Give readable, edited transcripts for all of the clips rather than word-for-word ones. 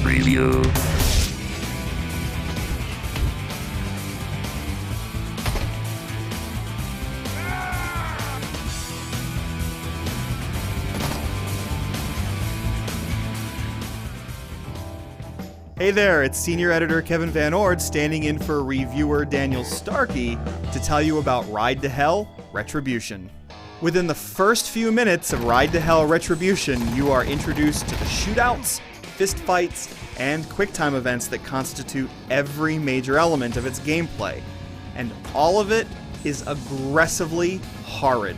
Review. Hey there, it's Senior Editor Kevin Van Ord standing in for reviewer Daniel Starkey to tell you about Ride to Hell, Retribution. Within the first few minutes of Ride to Hell Retribution, you are introduced to the shootouts, fistfights, and QuickTime events that constitute every major element of its gameplay. And all of it is aggressively horrid.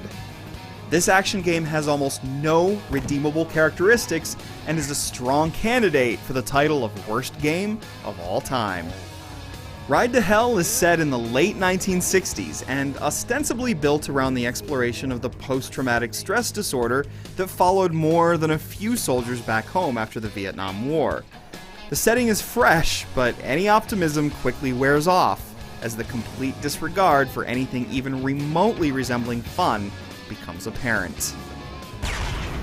This action game has almost no redeemable characteristics and is a strong candidate for the title of worst game of all time. Ride to Hell is set in the late 1960s and ostensibly built around the exploration of the post-traumatic stress disorder that followed more than a few soldiers back home after the Vietnam War. The setting is fresh, but any optimism quickly wears off as the complete disregard for anything even remotely resembling fun becomes apparent.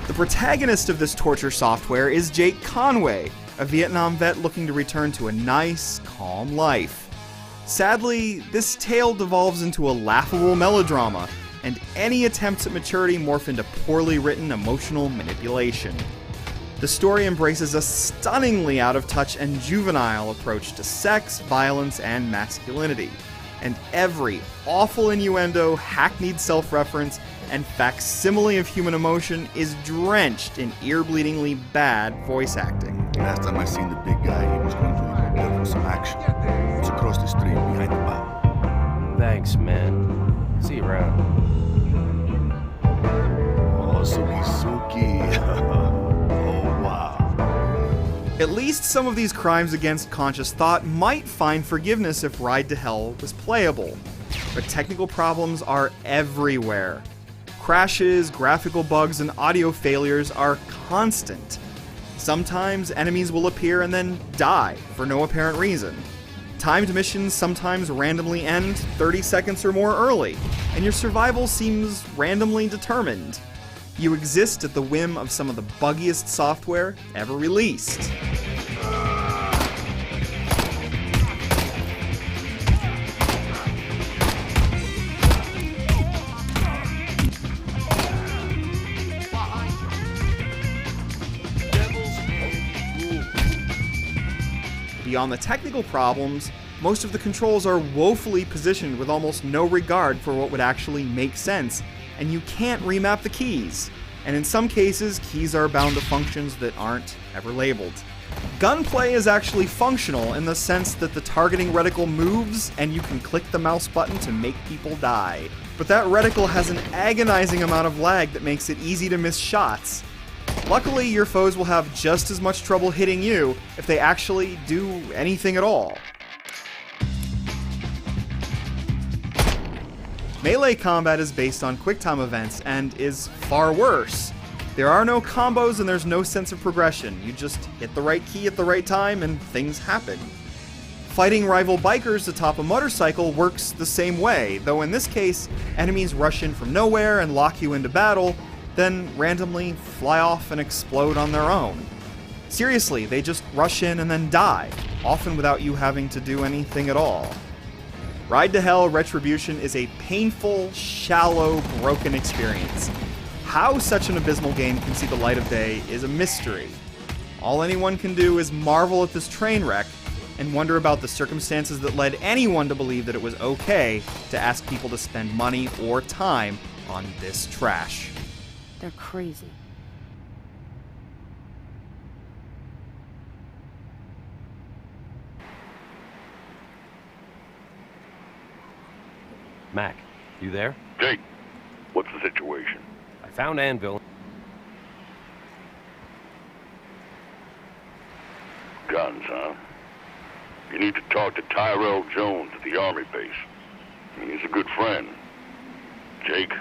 The protagonist of this torture software is Jake Conway, a Vietnam vet looking to return to a nice, calm life. Sadly, this tale devolves into a laughable melodrama, and any attempts at maturity morph into poorly written emotional manipulation. The story embraces a stunningly out-of-touch and juvenile approach to sex, violence, and masculinity, and every awful innuendo, hackneyed self-reference, and facsimile of human emotion is drenched in ear-bleedingly bad voice acting. Last time I seen the big guy, he was going to the hotel for some action. It was across the street behind the bar. Thanks, man. See you around. Oh, Suki. Oh, wow. At least some of these crimes against conscious thought might find forgiveness if Ride to Hell was playable. But technical problems are everywhere. Crashes, graphical bugs, and audio failures are constant. Sometimes enemies will appear and then die for no apparent reason. Timed missions sometimes randomly end 30 seconds or more early, and your survival seems randomly determined. You exist at the whim of some of the buggiest software ever released. Beyond the technical problems, most of the controls are woefully positioned with almost no regard for what would actually make sense, and you can't remap the keys. And in some cases, keys are bound to functions that aren't ever labeled. Gunplay is actually functional in the sense that the targeting reticle moves and you can click the mouse button to make people die. But that reticle has an agonizing amount of lag that makes it easy to miss shots. Luckily, your foes will have just as much trouble hitting you if they actually do anything at all. Melee combat is based on QuickTime events and is far worse. There are no combos and there's no sense of progression. You just hit the right key at the right time and things happen. Fighting rival bikers atop a motorcycle works the same way, though in this case, enemies rush in from nowhere and lock you into battle, then randomly fly off and explode on their own. Seriously, they just rush in and then die, often without you having to do anything at all. Ride to Hell Retribution is a painful, shallow, broken experience. How such an abysmal game can see the light of day is a mystery. All anyone can do is marvel at this train wreck and wonder about the circumstances that led anyone to believe that it was okay to ask people to spend money or time on this trash. They're crazy. Mac, you there? Jake, what's the situation? I found Anvil. Guns, huh? You need to talk to Tyrell Jones at the Army base. He's a good friend. Jake,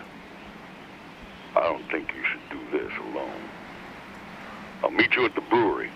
I don't think you should do this alone. I'll meet you at the brewery.